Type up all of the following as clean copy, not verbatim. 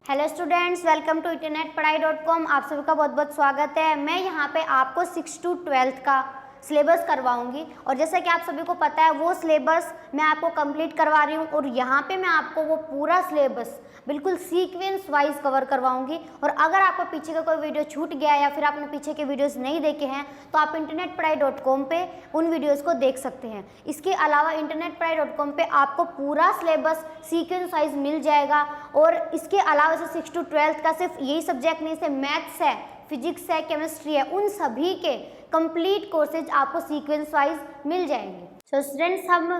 Hello students, welcome to internetpadhai.com। आप सभी का बहुत बहुत स्वागत है। मैं यहाँ पे आपको 6 to 12th का सिलेबस करवाऊंगी और जैसा कि आप सभी को पता है वो सिलेबस मैं आपको कंप्लीट करवा रही हूँ और यहाँ पे मैं आपको वो पूरा सिलेबस बिल्कुल सीक्वेंस वाइज कवर करवाऊंगी। और अगर आपको पीछे का कोई वीडियो छूट गया या फिर आपने पीछे के वीडियोस नहीं देखे हैं तो आप internetpadhai.com पे उन वीडियोस को देख सकते हैं। इसके अलावा internetpadhai.com पे आपको पूरा सिलेबस सीक्वेंस वाइज मिल जाएगा। और इसके अलावा से 6 to 12th का सिर्फ यही सब्जेक्ट नहीं, से मैथ्स है, फिजिक्स है, केमिस्ट्री है, उन सभी के कंप्लीट कोर्सेज आपको सीक्वेंस वाइज मिल जाएंगे। सो स्टूडेंट्स, हम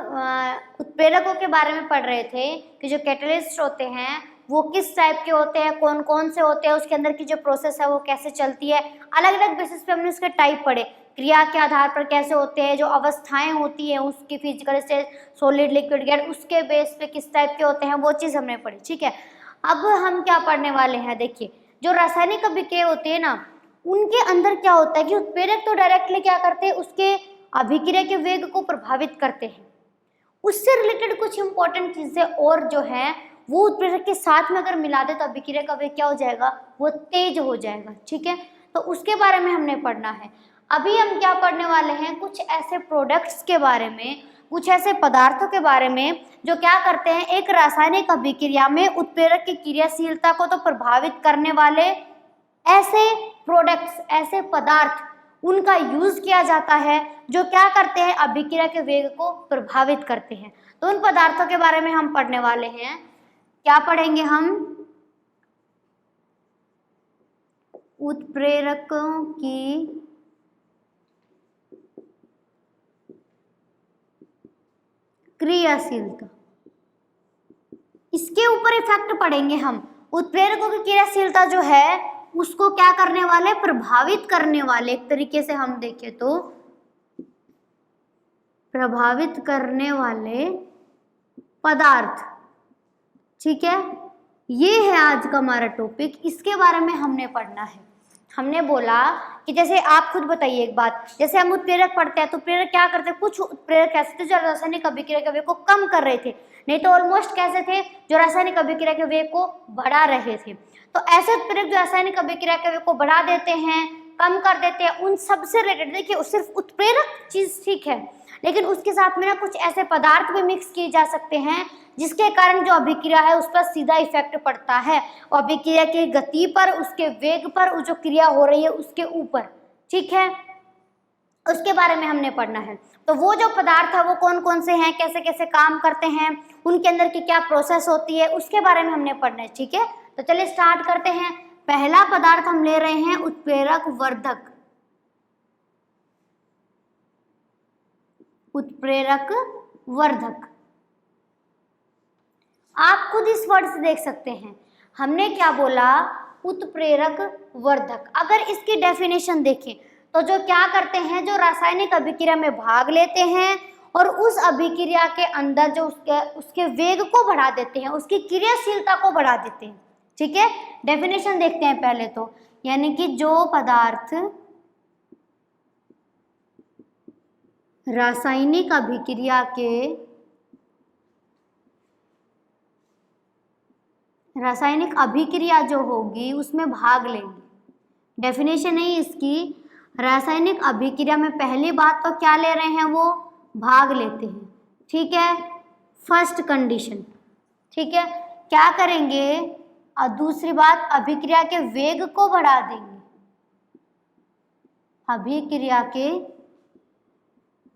उत्प्रेरकों के बारे में पढ़ रहे थे कि जो कैटलिस्ट होते हैं वो किस टाइप के होते हैं, कौन कौन से होते हैं, उसके अंदर की जो प्रोसेस है वो कैसे चलती है। अलग अलग बेसिस पे हमने उसके टाइप पढ़े, क्रिया के आधार पर कैसे होते हैं, जो अवस्थाएं होती हैं उसकी physical stage, solid, liquid, gas, उसके बेस पे किस टाइप के होते हैं, वो चीज़ हमने पढ़ी। ठीक है, अब हम क्या पढ़ने वाले हैं, देखिए जो रासायनिक अभिक्रिया होती है ना, उनके अंदर क्या होता है कि उत्प्रेरक तो डायरेक्टली क्या करते हैं, उसके अभिक्रिया के वेग को प्रभावित करते हैं। उससे रिलेटेड कुछ इंपॉर्टेंट चीजें और जो है वो उत्प्रेरक के साथ में अगर मिला दे तो अभिक्रिया का वेग क्या हो जाएगा, वो तेज हो जाएगा। ठीक है, तो उसके बारे में हमने पढ़ना है। अभी हम क्या पढ़ने वाले हैं, कुछ ऐसे प्रोडक्ट्स के बारे में, कुछ ऐसे पदार्थों के बारे में जो क्या करते हैं, एक रासायनिक अभिक्रिया में उत्प्रेरक की क्रियाशीलता को तो प्रभावित करने वाले ऐसे प्रोडक्ट्स, ऐसे पदार्थ, उनका यूज किया जाता है जो क्या करते हैं, अभिक्रिया के वेग को प्रभावित करते हैं। तो उन पदार्थों के बारे में हम पढ़ने वाले हैं। क्या पढ़ेंगे हम, उत्प्रेरकों की क्रियाशीलता, इसके ऊपर इफेक्ट पढ़ेंगे हम। उत्प्रेरकों की क्रियाशीलता जो है उसको क्या करने वाले, प्रभावित करने वाले, एक तरीके से हम देखें तो प्रभावित करने वाले पदार्थ। ठीक है, ये है आज का हमारा टॉपिक, इसके बारे में हमने पढ़ना है। हमने बोला कि जैसे आप खुद बताइए एक बात, जैसे हम उत्प्रेरक पढ़ते हैं तो उत्प्रेरक क्या करते हैं, कुछ उत्प्रेरक ऐसे थे जो रासायनिक अभिक्रिया के वेग को कम कर रहे थे, नहीं तो ऑलमोस्ट कैसे थे, जो रासायनिक अभिक्रिया के वेग को बढ़ा रहे थे। तो ऐसे उत्प्रेरक जो रासायनिक अभिक्रिया के वेग को बढ़ा देते हैं, कम कर देते हैं, उन सबसे रिलेटेड देखिए, सिर्फ उत्प्रेरक चीज ठीक है, लेकिन उसके साथ में ना कुछ ऐसे पदार्थ भी मिक्स किए जा सकते हैं जिसके कारण जो अभिक्रिया है उस पर सीधा इफेक्ट पड़ता है, और अभिक्रिया की गति पर, उसके वेग पर, जो क्रिया हो रही है उसके ऊपर। ठीक है, उसके बारे में हमने पढ़ना है। तो वो जो पदार्थ है वो कौन कौन से हैं, कैसे कैसे काम करते हैं, उनके अंदर की क्या प्रोसेस होती है, उसके बारे में हमने पढ़ना है। ठीक है, तो चलिए स्टार्ट करते हैं। पहला पदार्थ हम ले रहे हैं उत्प्रेरक वर्धक। उत्प्रेरक वर्धक, आप खुद इस वर्ड से देख सकते हैं, हमने क्या बोला, उत्प्रेरक वर्धक। अगर इसकी डेफिनेशन देखें तो जो क्या करते हैं, जो रासायनिक अभिक्रिया में भाग लेते हैं और उस अभिक्रिया के अंदर जो उसके वेग को बढ़ा देते हैं, उसकी क्रियाशीलता को बढ़ा देते हैं। ठीक है, डेफिनेशन देखते हैं पहले तो, यानी कि जो पदार्थ रासायनिक अभिक्रिया के, रासायनिक अभिक्रिया जो होगी उसमें भाग लेंगे। डेफिनेशन है इसकी, रासायनिक अभिक्रिया में पहली बात तो क्या ले रहे हैं, वो भाग लेते हैं। ठीक है, फर्स्ट कंडीशन। ठीक है, क्या करेंगे, और दूसरी बात, अभिक्रिया के वेग को बढ़ा देंगे, अभिक्रिया के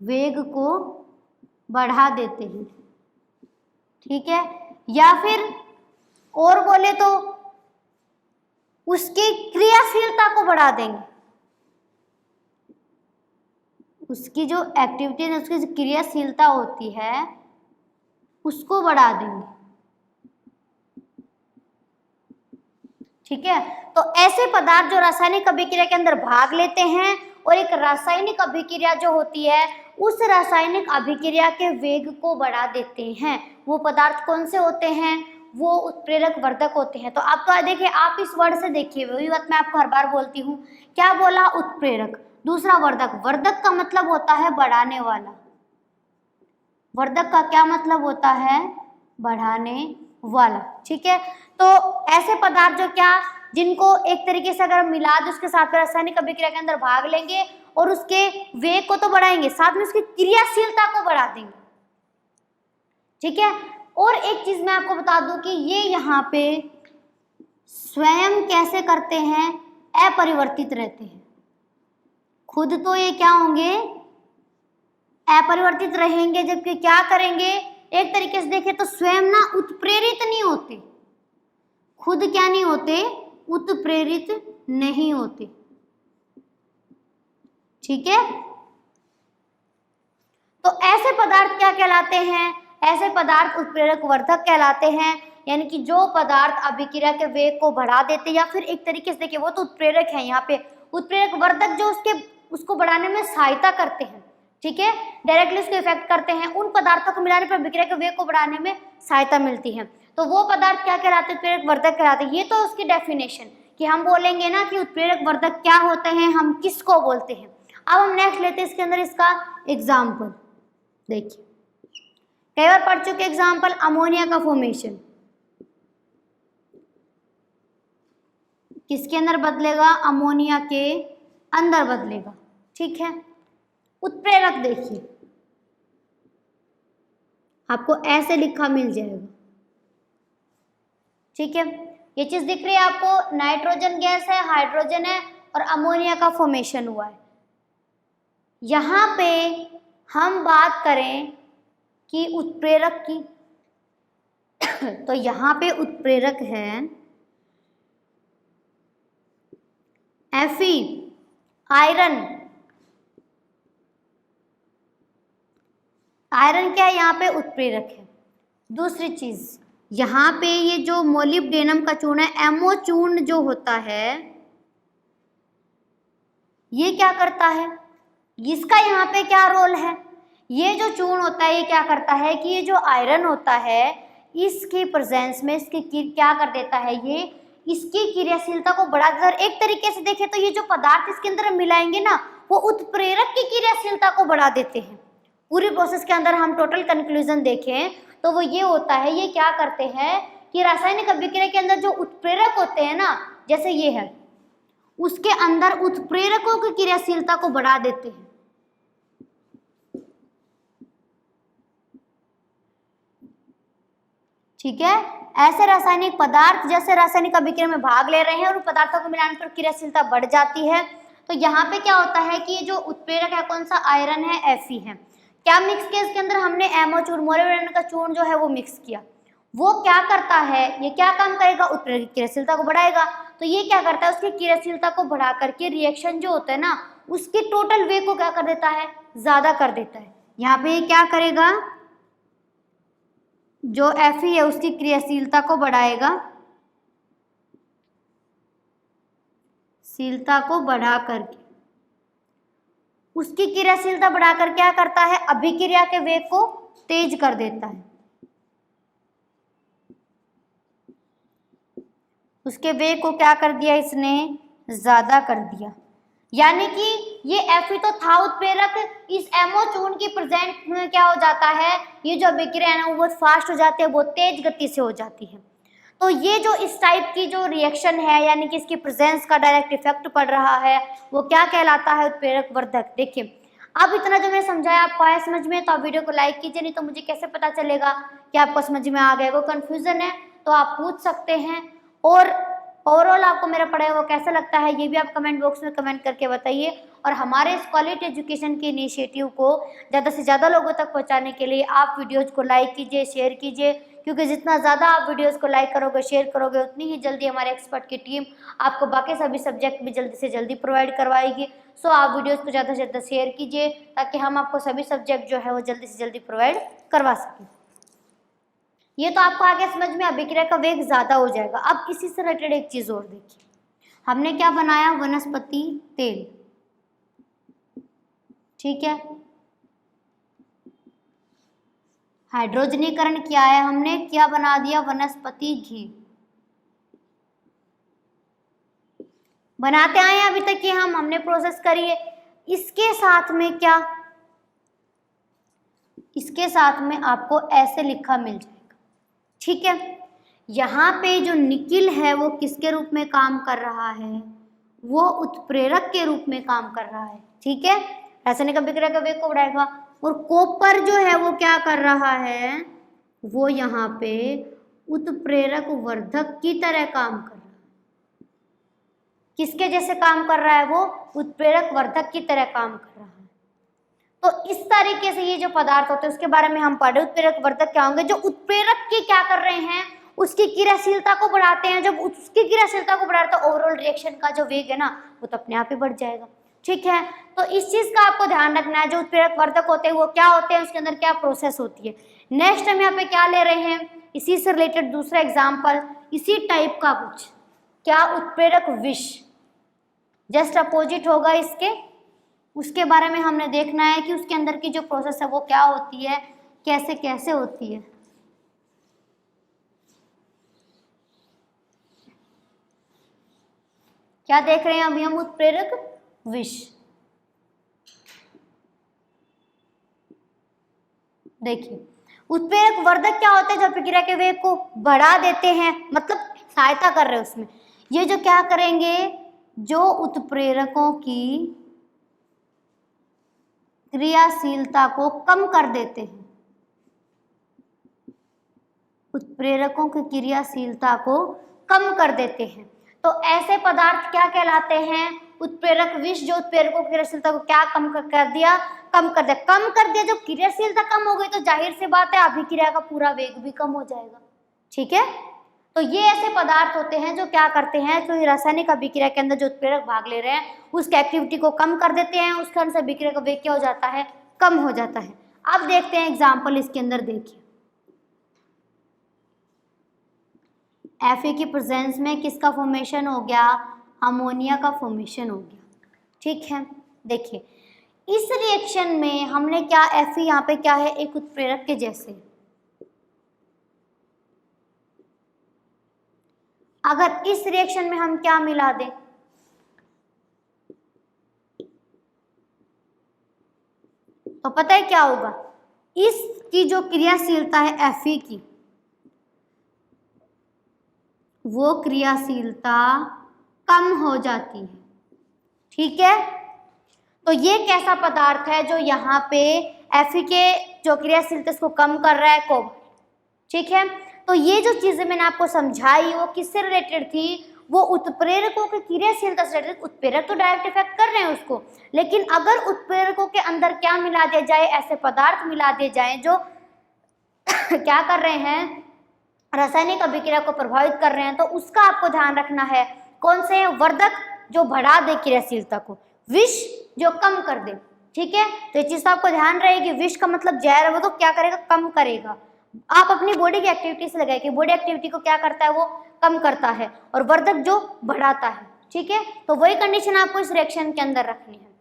वेग को बढ़ा देते हैं। ठीक है, या फिर और बोले तो उसकी क्रियाशीलता को बढ़ा देंगे, उसकी जो एक्टिविटी है, उसकी जो क्रियाशीलता होती है उसको बढ़ा देंगे। ठीक है, तो ऐसे पदार्थ जो रासायनिक अभिक्रिया के अंदर भाग लेते हैं और एक रासायनिक अभिक्रिया जो होती है उस रासायनिक अभिक्रिया के वेग को बढ़ा देते हैं, वो पदार्थ कौन से होते हैं, वो उत्प्रेरक वर्धक होते हैं। तो आप तो देखिए, आप इस वर्ड से देखिए, वही बात मैं आपको हर बार बोलती हूँ, क्या बोला, उत्प्रेरक, दूसरा वर्धक। वर्धक का मतलब होता है बढ़ाने वाला, वर्धक का क्या मतलब होता है, बढ़ाने वाला। ठीक है, तो ऐसे पदार्थ जो क्या, जिनको एक तरीके से अगर हम मिला दें उसके साथ में रासायनिक अभिक्रिया के अंदर भाग लेंगे और उसके वेग को तो बढ़ाएंगे, साथ में उसकी क्रियाशीलता को बढ़ा देंगे। ठीक है, और एक चीज मैं आपको बता दूं कि ये यहाँ पे स्वयं कैसे करते हैं, अपरिवर्तित रहते हैं। खुद तो ये क्या होंगे, अपरिवर्तित रहेंगे, जबकि क्या करेंगे, एक तरीके से देखें तो स्वयं ना उत्प्रेरित नहीं होते, खुद क्या नहीं होते, उत्प्रेरित नहीं होते। ठीक है, तो ऐसे पदार्थ क्या कहलाते हैं, ऐसे पदार्थ उत्प्रेरक वर्धक कहलाते हैं, यानी कि जो पदार्थ अभिक्रिया के वेग को बढ़ा देते हैं, या फिर एक तरीके से देखिए वो तो उत्प्रेरक है, यहाँ पे उत्प्रेरक वर्धक जो उसको बढ़ाने में सहायता करते हैं। ठीक है, डायरेक्टली उसको इफेक्ट करते हैं, उन पदार्थों को मिलाने पर अभिक्रिया के वेग को बढ़ाने में सहायता मिलती है, तो वो पदार्थ क्या कहलाते हैं, उत्प्रेरक वर्धक कहलाते हैं। ये तो उसकी डेफिनेशन कि हम बोलेंगे ना कि उत्प्रेरक वर्धक क्या होते हैं, हम किसको बोलते हैं। अब हम नेक्स्ट लेते हैं इसके अंदर इसका एग्जाम्पल। देखिए कई बार पढ़ चुके एग्जाम्पल, अमोनिया का फॉर्मेशन किसके अंदर बदलेगा, अमोनिया के अंदर बदलेगा। ठीक है, उत्प्रेरक देखिए आपको ऐसे लिखा मिल जाएगा। ठीक है, ये चीज दिख रही है आपको, नाइट्रोजन गैस है, हाइड्रोजन है और अमोनिया का फॉर्मेशन हुआ है। यहाँ पे हम बात करें कि उत्प्रेरक की तो यहाँ पे उत्प्रेरक है Fe, आयरन। आयरन क्या है, यहाँ पे उत्प्रेरक है। दूसरी चीज यहाँ पे ये जो मोलिब्डेनम का चूर्ण है, एमओ चूर्ण जो होता है, ये क्या करता है, इसका यहाँ पे क्या रोल है, ये जो चूर्ण होता है ये क्या करता है कि ये जो आयरन होता है इसके प्रेजेंस में इसकी क्या कर देता है, ये इसकी क्रियाशीलता को बढ़ा देता है। एक तरीके से देखें तो ये जो पदार्थ इसके अंदर हम मिलाएंगे ना, वो उत्प्रेरक की क्रियाशीलता को बढ़ा देते हैं। पूरी प्रोसेस के अंदर हम टोटल कंक्लूजन देखें तो वो ये होता है, ये क्या करते हैं कि रासायनिक अभिक्रिया के अंदर जो उत्प्रेरक होते हैं ना, जैसे ये है, उसके अंदर उत्प्रेरकों की क्रियाशीलता को बढ़ा देते हैं। ठीक है, ऐसे रासायनिक पदार्थ जैसे रासायनिक अभिक्रिया में भाग ले रहे हैं और पदार्थों को मिलाने पर क्रियाशीलता बढ़ जाती है। तो यहाँ पे क्या होता है कि ये जो उत्प्रेरक है कौन सा, आयरन है, Fe है। क्या मिक्स किया इसके अंदर हमने, एमओ चूर्ण, मोलिब्डेनम का चूर्ण जो है वो मिक्स किया। वो क्या करता है, ये क्या काम करेगा, उत्प्रेरक की क्रियाशीलता को बढ़ाएगा। तो ये क्या करता है, उसकी क्रियाशीलता को बढ़ा करके रिएक्शन जो होता है ना, उसके टोटल वेग को क्या कर देता है, ज्यादा कर देता है। यहाँ पे क्या करेगा, जो Fe है उसकी क्रियाशीलता को बढ़ाएगा, शीलता को बढ़ा करके उसकी क्रियाशीलता बढ़ाकर क्या करता है, अभिक्रिया के वेग को तेज कर देता है, उसके वेग को क्या कर दिया, इसने ज्यादा कर दिया। यानी कि ये Fe तो था उत्प्रेरक, इस एमओ चूर्ण की प्रेजेंट में क्या हो जाता है, ये जो अभिक्रिया है ना वो बहुत फास्ट हो जाती है, बहुत तेज गति से हो जाती है। तो ये जो इस टाइप की जो रिएक्शन है, यानी कि इसकी प्रेजेंस का डायरेक्ट इफेक्ट पड़ रहा है, वो क्या कहलाता है, उत्प्रेरक वर्धक। देखिए अब इतना जो मैंने समझाया आपको आया समझ में, तो आप वीडियो को लाइक कीजिए, नहीं तो मुझे कैसे पता चलेगा कि आपको समझ में आ गया। कोई कंफ्यूजन है तो आप पूछ सकते हैं, और ओवरऑल आपको मेरा पढ़ाया वो कैसा लगता है ये भी आप कमेंट बॉक्स में कमेंट करके बताइए। और हमारे इस क्वालिटी एजुकेशन के इनिशिएटिव को ज़्यादा से ज़्यादा लोगों तक पहुंचाने के लिए आप वीडियोज़ को लाइक कीजिए, शेयर कीजिए, क्योंकि जितना ज़्यादा आप वीडियोज़ को लाइक करोगे, शेयर करोगे, उतनी ही जल्दी हमारे एक्सपर्ट की टीम आपको बाकी सभी सब्जेक्ट भी जल्दी से जल्दी प्रोवाइड करवाएगी। सो आप वीडियोज़ को ज़्यादा से ज़्यादा शेयर कीजिए ताकि हम आपको सभी सब्जेक्ट जो है वो जल्दी से जल्दी प्रोवाइड करवा सकें। ये तो आपको आगे समझ में, अभिक्रिया का वेग ज़्यादा हो जाएगा। अब इसी से रिलेटेड एक चीज़ और देखिए, हमने क्या बनाया, वनस्पति तेल। ठीक है, हाइड्रोजनीकरण किया है हमने, क्या बना दिया, वनस्पति घी बनाते आए हैं अभी तक, ये हमने प्रोसेस करी है। इसके साथ में क्या, इसके साथ में आपको ऐसे लिखा मिल जाएगा, ठीक है। यहाँ पे जो निकिल है वो किसके रूप में काम कर रहा है, वो उत्प्रेरक के रूप में काम कर रहा है। ठीक है, रासायनिक अभिक्रिया का वेग को बढ़ाएगा। और कॉपर जो है वो क्या कर रहा है, वो यहाँ पे उत्प्रेरक वर्धक की तरह काम कर रहा है। किसके जैसे काम कर रहा है, वो उत्प्रेरक वर्धक की तरह काम कर रहा है। तो इस तरीके से ये जो पदार्थ होते हैं उसके बारे में हम पढ़े। उत्प्रेरक वर्धक क्या होंगे, जो उत्प्रेरक की क्या कर रहे हैं, उसकी क्रियाशीलता को बढ़ाते हैं। जब उसकी क्रियाशीलता को बढ़ाते हैं, ओवरऑल रिएक्शन का जो वेग है ना, वो तो अपने आप ही बढ़ जाएगा। ठीक है, तो इस चीज का आपको ध्यान रखना है। जो उत्प्रेरक वर्धक होते हैं वो क्या होते हैं, उसके अंदर क्या प्रोसेस होती है। नेक्स्ट हम यहाँ पे क्या ले रहे हैं, इसी से रिलेटेड दूसरा एग्जाम्पल, इसी टाइप का कुछ, क्या उत्प्रेरक विष, जस्ट अपोजिट होगा इसके। उसके बारे में हमने देखना है कि उसके अंदर की जो प्रोसेस है वो क्या होती है, कैसे कैसे होती है। क्या देख रहे हैं अभी हम, उत्प्रेरक विष। देखिए, उत्प्रेरक वर्धक क्या होते हैं, जो प्रक्रिया के वेग को बढ़ा देते हैं, मतलब सहायता कर रहे हैं उसमें। ये जो क्या करेंगे, जो उत्प्रेरकों की क्रियाशीलता को कम कर देते हैं, उत्प्रेरकों की क्रियाशीलता को कम कर देते हैं। तो ऐसे पदार्थ क्या कहलाते हैं, उत्प्रेरक विष, जो उत्प्रेरकों की क्रियाशीलता को क्या कम कर दिया, कम कर दिया। जब क्रियाशीलता कम हो गई तो जाहिर सी बात है अभिक्रिया का पूरा वेग भी कम हो जाएगा। ठीक है, तो ये ऐसे पदार्थ होते हैं जो क्या करते हैं, तो रासायनिक अभिक्रिया के अंदर जो उत्प्रेरक भाग ले रहे हैं उसकी एक्टिविटी को कम कर देते हैं, उसके अंदर अभिक्रिया का वेग क्या हो जाता है, कम हो जाता है। अब देखते हैं एग्जाम्पल इसके अंदर। देखिए, Fe की प्रेजेंस में किसका फॉर्मेशन हो गया, अमोनिया का फॉर्मेशन हो गया। ठीक है, देखिए इस रिएक्शन में हमने क्या, Fe यहाँ पे क्या है, एक उत्प्रेरक के जैसे। अगर इस रिएक्शन में हम क्या मिला दें, तो पता है क्या होगा, इसकी जो क्रियाशीलता है Fe की, वो क्रियाशीलता कम हो जाती है। ठीक है, तो ये कैसा पदार्थ है जो यहाँ पे Fe के जो क्रियाशीलता इसको कम कर रहा है, कोबाल्ट। ठीक है, तो ये जो चीजें मैंने आपको समझाई वो किससे रिलेटेड थी, वो उत्प्रेरकों की क्रियाशीलता से रिलेटेड। उत्प्रेरक तो डायरेक्ट इफेक्ट कर रहे हैं उसको, लेकिन अगर उत्प्रेरकों के अंदर क्या मिला दिया जाए, ऐसे पदार्थ मिला दिए जाए जो क्या कर रहे हैं, रासायनिक अभिक्रिया को प्रभावित कर रहे हैं, तो उसका आपको ध्यान रखना है। कौन से हैं, वर्धक जो बढ़ा दे क्रियाशीलता को, विष जो कम कर दे। ठीक है, तो ये चीज तो आपको ध्यान रहेगी। विष का मतलब जहर है, वो तो क्या करेगा, कम करेगा। आप अपनी बॉडी की एक्टिविटी से लगाए कि बॉडी एक्टिविटी को क्या करता है, वो कम करता है, और वर्धक जो बढ़ाता है। ठीक है, तो वही कंडीशन आपको इस रिएक्शन के अंदर रखनी है।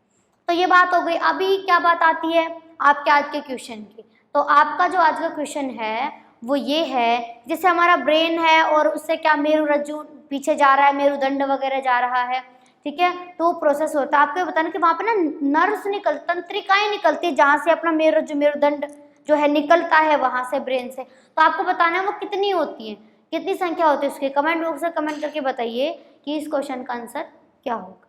तो ये बात हो गई। अभी क्या बात आती है आपके आज के क्वेश्चन की। तो आपका जो आज का क्वेश्चन है वो ये है, जैसे हमारा ब्रेन है और उससे क्या मेरुरज्जु पीछे जा रहा है, मेरुदंड वगैरह जा रहा है। ठीक है, तो वो प्रोसेस होता है। आपको बताना कि वहाँ पे ना नर्व्स तंत्रिकाएं निकलती है, जहाँ से अपना मेरुरज्जु मेरुदंड जो है निकलता है वहाँ से, ब्रेन से। तो आपको बताना है वो कितनी होती है, कितनी संख्या होती है उसके। कमेंट बॉक्स में कमेंट करके बताइए कि इस क्वेश्चन का आंसर क्या होगा।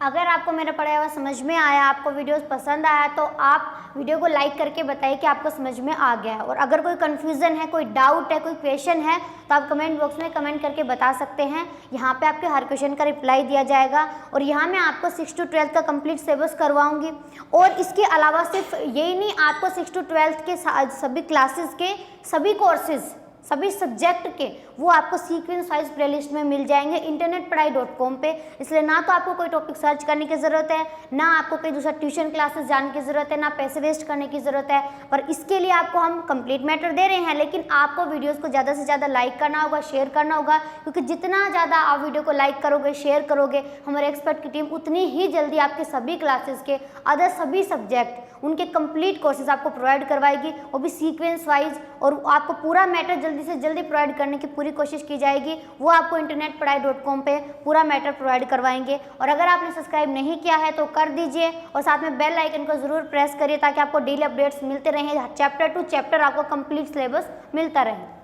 अगर आपको मेरा पढ़ाया हुआ समझ में आया, आपको वीडियोस पसंद आया, तो आप वीडियो को लाइक करके बताइए कि आपको समझ में आ गया है। और अगर कोई कन्फ्यूज़न है, कोई डाउट है, कोई क्वेश्चन है, तो आप कमेंट बॉक्स में कमेंट करके बता सकते हैं। यहाँ पे आपके हर क्वेश्चन का रिप्लाई दिया जाएगा। और यहाँ मैं आपको 6 to 12 का कंप्लीट सिलेबस करवाऊँगी। और इसके अलावा सिर्फ यही नहीं, आपको 6 to 12 के सभी क्लासेस के सभी कोर्सेज, सभी सब्जेक्ट के, वो आपको सीक्वेंस वाइज प्लेलिस्ट में मिल जाएंगे internetpadhai.com पे। इसलिए ना तो आपको कोई टॉपिक सर्च करने की ज़रूरत है, ना आपको कोई दूसरा ट्यूशन क्लासेस जाने की ज़रूरत है, ना पैसे वेस्ट करने की ज़रूरत है। पर इसके लिए आपको हम कंप्लीट मैटर दे रहे हैं, लेकिन आपको वीडियोज़ को ज़्यादा से ज़्यादा लाइक करना होगा, शेयर करना होगा। क्योंकि जितना ज़्यादा आप वीडियो को लाइक करोगे, शेयर करोगे, हमारे एक्सपर्ट की टीम उतनी ही जल्दी आपके सभी क्लासेस के अदर सभी सब्जेक्ट, उनके कंप्लीट कोर्सेज आपको प्रोवाइड करवाएगी, वो भी सीक्वेंस वाइज। और आपको पूरा मैटर जल्दी जल्दी से जल्दी प्रोवाइड करने की पूरी कोशिश की जाएगी। वो आपको internetpadhai.com पे पूरा मैटर प्रोवाइड करवाएंगे। और अगर आपने सब्सक्राइब नहीं किया है तो कर दीजिए और साथ में बेल आइकन को ज़रूर प्रेस करिए ताकि आपको डेली अपडेट्स मिलते रहें, चैप्टर टू चैप्टर आपको कंप्लीट सिलेबस मिलता रहे।